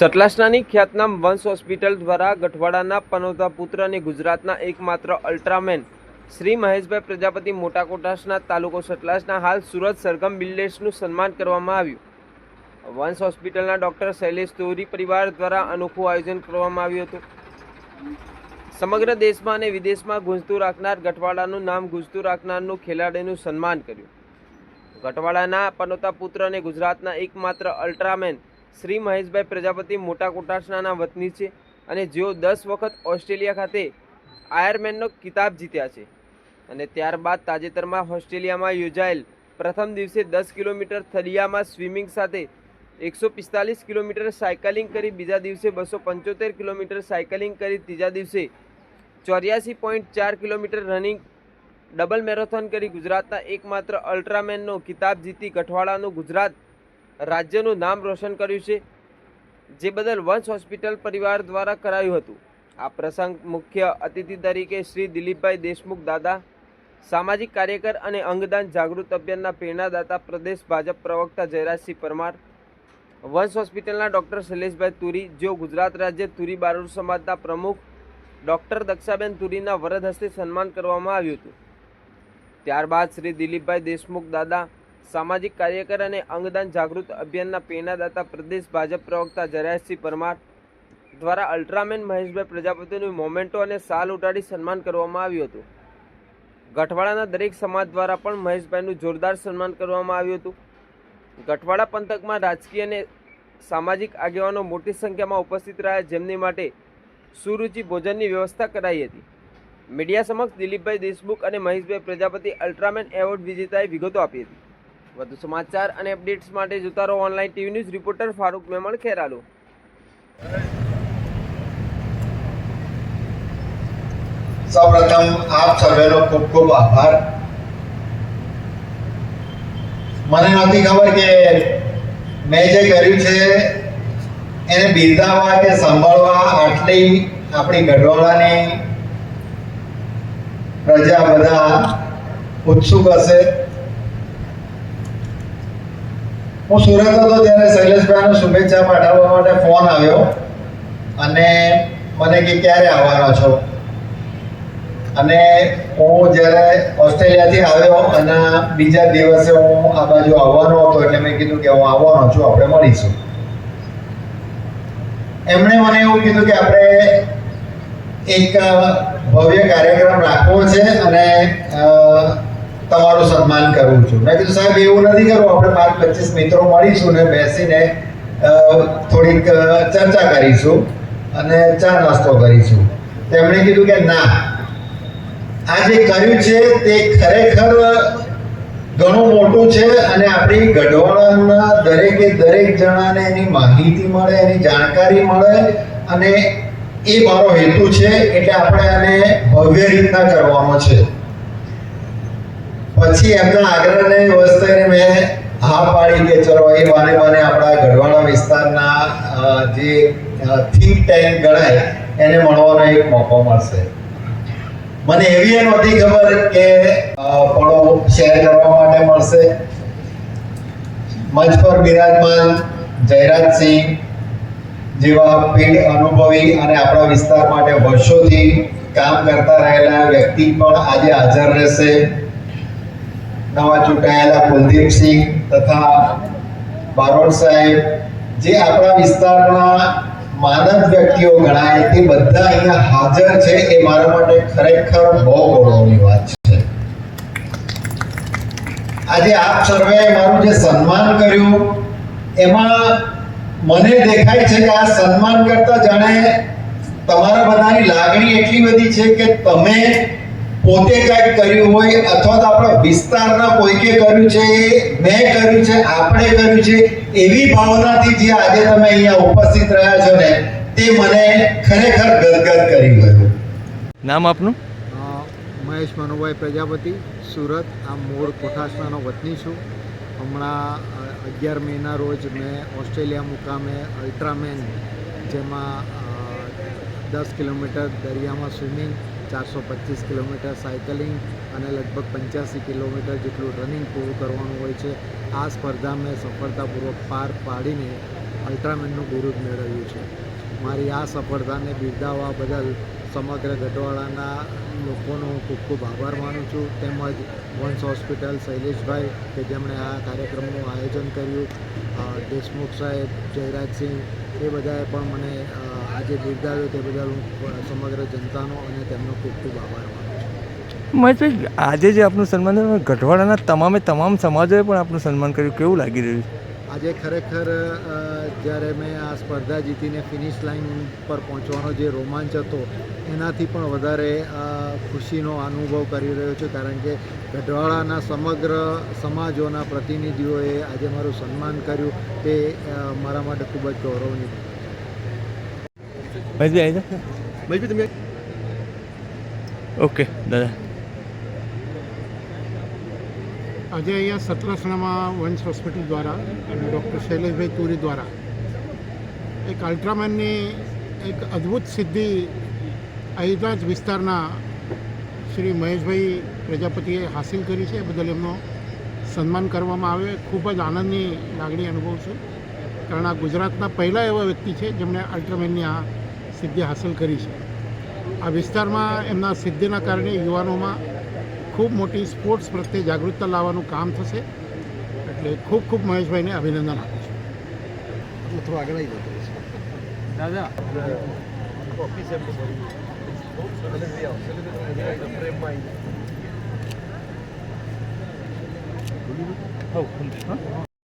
સતલાસણાની ખ્યાતનામ વંશ હોસ્પિટલ દ્વારા ગઠવાડાના પનોતા પુત્ર અને ગુજરાતના એકમાત્ર અલ્ટ્રામેન શ્રી મહેશભાઈ પ્રજાપતિ મોટા કોટાસના તાલુકો સતલાસણા હાલ સુરત સરગમ બિલ્ડર્સનું સન્માન કરવામાં આવ્યું. વંશ હોસ્પિટલના ડૉક્ટર શૈલેષ તોરી પરિવાર દ્વારા અનોખું આયોજન કરવામાં આવ્યું હતું. સમગ્ર દેશમાં અને વિદેશમાં ગુંજતું રાખનાર ગઠવાડાનું નામ ગુંજતું રાખનારનું ખેલાડીનું સન્માન કર્યું. ગઠવાડાના પનોતા પુત્ર અને ગુજરાતના એકમાત્ર અલ્ટ્રામેન શ્રી મહેશભાઈ પ્રજાપતિ મોટા કોટાસણાના વતની છે અને જેઓ 10 વખત ઓસ્ટ્રેલિયા ખાતે આયરમેનનો ખિતાબ જીત્યા છે અને ત્યારબાદ તાજેતરમાં ઓસ્ટ્રેલિયામાં યોજાયેલ પ્રથમ દિવસે 10 કિલોમીટર થલિયામાં સ્વિમિંગ સાથે 145 કિલોમીટર સાયકલિંગ કરી, બીજા દિવસે 275 કિલોમીટર સાયકલિંગ કરી, ત્રીજા દિવસે 84.4 કિલોમીટર રનિંગ ડબલ મેરેથોન કરી ગુજરાતના એકમાત્ર અલ્ટ્રામેનનો ખિતાબ જીતી ગઠવાડાનું ગુજરાત રાજ્યનું નામ રોશન કર્યું છે, જે બદલ વંશ હોસ્પિટલ પરિવાર દ્વારા કરાયું હતું. આ પ્રસંગ મુખ્ય અતિથિ તરીકે શ્રી દિલીપભાઈ દેશમુખ દાદા, સામાજિક કાર્યકર અને અંગદાન જાગૃત અભિયાનના પ્રેરણાદાતા પ્રદેશ ભાજપ પ્રવક્તા જયરાજસિંહ પરમાર, વંશ હોસ્પિટલના ડૉક્ટર શૈલેષભાઈ તુરી, જેઓ ગુજરાત રાજ્ય તુરી બારોટ સમાજના પ્રમુખ ડૉક્ટર દક્ષાબેન તુરીના વરદ હસ્તે સન્માન કરવામાં આવ્યું હતું. ત્યારબાદ શ્રી દિલીપભાઈ દેશમુખ દાદા, સામાજિક કાર્યકર અને અંગદાન જાગૃત અભિયાનના પ્રેરણાદાતા પ્રદેશ ભાજપ પ્રવક્તા જયરાજસિંહ પરમાર દ્વારા અલ્ટ્રામેન મહેશભાઈ પ્રજાપતિનું મોમેન્ટો અને શાલ ઉટાડી સન્માન કરવામાં આવ્યું હતું. ગઠવાડાના દરેક સમાજ દ્વારા પણ મહેશભાઈનું જોરદાર સન્માન કરવામાં આવ્યું હતું. ગઠવાડા પંથકમાં રાજકીય અને સામાજિક આગેવાનો મોટી સંખ્યામાં ઉપસ્થિત રહ્યા, જેમની માટે સુરુચિ ભોજનની વ્યવસ્થા કરાઈ હતી. મીડિયા સમક્ષ દિલીપભાઈ દેશમુખ અને મહેશભાઈ પ્રજાપતિ અલ્ટ્રામેન એવોર્ડ વિજેતાએ વિગતો આપી હતી. વધુ સમાચાર અને અપડેટ્સ માટે જોતા રહો online TV news. Reporter Farooq Memon, Kheralu. સૌપ્રથમ આપ સર્વેનો ખૂબ ખૂબ આભાર. મને નહોતી ખબર કે મેં જે કર્યું છે એને બિરદાવવા કે સંભાળવા આટલી આપણી ગઢવાડાની પ્રજા બધા ઉત્સુક હશે. હું સુરત હતો ત્યારે શૈલેષભાઈનો શુભેચ્છા પાઠવવા માટે ફોન આવ્યો અને મને કે ક્યારે આવવાનો છો, અને હું જ્યારે ઓસ્ટ્રેલિયાથી આવ્યો અને બીજા દિવસે હું આ બાજુ આવવાનો હતો એટલે મેં કીધું કે હું આવવાનો છું, આપણે મળીશું. એમણે મને એવું કીધું કે આપણે એક ભવ્ય કાર્યક્રમ રાખવો છે અને તમારું સન્માન કરવું છું. મેં કીધું સાહેબ એવું નથી કરવું, આપણે 5-25 મિત્રો મળીશું ને બેસીને થોડીક ચર્ચા કરીશું અને ચા નાસ્તો કરીશું. તેમણે કીધું કે ના, આ જે કર્યું છે તે ખરેખર ઘણું મોટું છે અને આપણી ગઢવાડાના દરેકે દરેક જણાને એની માહિતી મળે, એની જાણકારી મળે, અને એ મારો હેતુ છે. એટલે આપણે આને ભવ્ય રીતના કરવાનો છે. પછી એમના આગ્રહને વસ્તુને મેં હા પાડી કે ચલો એ બાને આપણા ગઢવાડા વિસ્તારના જે થિંક ટેન્ક ગણાય એને મળવાનો એક મોકો મળશે. મને એવી નહોતી ખબર કે પડો શેર કરવા માટે મળશે. મંચ પર બિરાજમાન જયરાજસિંહ જેવા પીઢ અનુભવી અને આપણા વિસ્તાર માટે વર્ષોથી કામ કરતા રહેલા વ્યક્તિ પણ આજે હાજર રહેશે. નવા ચૂંટાયેલા કુલદીપસિંહ તથા બારોટ સાહેબ, જે આપણા વિસ્તારના માનદ વ્યક્તિઓ ગણાય, તે બધા અહીંયા હાજર છે. એ મારા માટે ખરેખર બહુ ગૌરવની વાત છે. આજે આપ સર્વે મારું જે સન્માન કર્યું એમાં મને દેખાય છે કે આ સન્માન કરતા જાણે તમારા બધાની લાગણી એટલી બધી છે કે તમે પોતે કંઈક કર્યું હોય અથવા તો આપણા વિસ્તારના કોઈકે કર્યું છે, મેં કર્યું છે, આપણે કર્યું છે, એવી ભાવનાથી જે આજે તમે અહીંયા ઉપસ્થિત રહ્યા છો ને, તે મને ખરેખર ગદગદ કરી ગયું. નામ આપનું? મહેશ મનુભાઈ પ્રજાપતિ, સુરત. આ મૂળ કોઠાસણાનો વતની છું. હમણાં 11 મેના રોજ મેં ઓસ્ટ્રેલિયા મુકામે અલ્ટ્રામેન, જેમાં 10 કિલોમીટર દરિયામાં સ્વિમિંગ, 425 કિલોમીટર સાયકલિંગ અને લગભગ 85 કિલોમીટર જેટલું રનિંગ પૂરું કરવાનું હોય છે. આ સ્પર્ધા મેં સફળતાપૂર્વક પાર પાડીને અલ્ટ્રામેનનું બિરુદ મેળવ્યું છે. મારી આ સફળતાને બિરદાવવા બદલ સમગ્ર ગઢવાડાના લોકોનો હું ખૂબ ખૂબ આભાર માનું છું, તેમજ વંશ હોસ્પિટલ શૈલેષભાઈ કે જેમણે આ કાર્યક્રમનું આયોજન કર્યું, દેશમુખ સાહેબ, જયરાજસિંહ, એ બધાએ પણ મને આજે બિરદાવ્યો, તે બદલ હું સમગ્ર જનતાનો અને તેમનો ખૂબ ખૂબ આભાર માનું છું. મહેશભાઈ, આજે જે આપનું સન્માન થયું, ગઢવાડાના તમામ સમાજોએ પણ આપનું સન્માન કર્યું, કેવું લાગી રહ્યું છે? આજે ખરેખર જ્યારે મેં આ સ્પર્ધા જીતીને ફિનિશ લાઇન પર પહોંચવાનો જે રોમાંચ હતો એનાથી પણ વધારે ખુશીનો અનુભવ કરી રહ્યો છું, કારણ કે ગઢવાડાના સમગ્ર સમાજોના પ્રતિનિધિઓએ આજે મારું સન્માન કર્યું, તે મારા માટે ખૂબ જ ગૌરવની. મહેશભાઈ આવી જાઓ. મહેશભાઈ તમે ઓકે દાદા. આજે અહીંયા સતલાસણામાં વંશ હોસ્પિટલ દ્વારા અને ડૉક્ટર શૈલેષભાઈ તુરી દ્વારા એક અલ્ટ્રામેનની એક અદ્ભુત સિદ્ધિ અહીંના જ વિસ્તારના શ્રી મહેશભાઈ પ્રજાપતિએ હાસિલ કરી છે. એ બદલ એમનો સન્માન કરવામાં આવે, ખૂબ જ આનંદની લાગણી અનુભવું છું, કારણ આ ગુજરાતના પહેલા એવા વ્યક્તિ છે જેમણે અલ્ટ્રામેનની આ સિદ્ધિ હાંસલ કરી છે. આ વિસ્તારમાં એમના સિદ્ધિના કારણે યુવાનોમાં ખૂબ મોટી સ્પોર્ટ્સ પ્રત્યે જાગૃતતા લાવવાનું કામ થશે, એટલે ખૂબ ખૂબ મહેશભાઈને અભિનંદન આપું છું. થોડું આગળ આવી જતો દાદા હા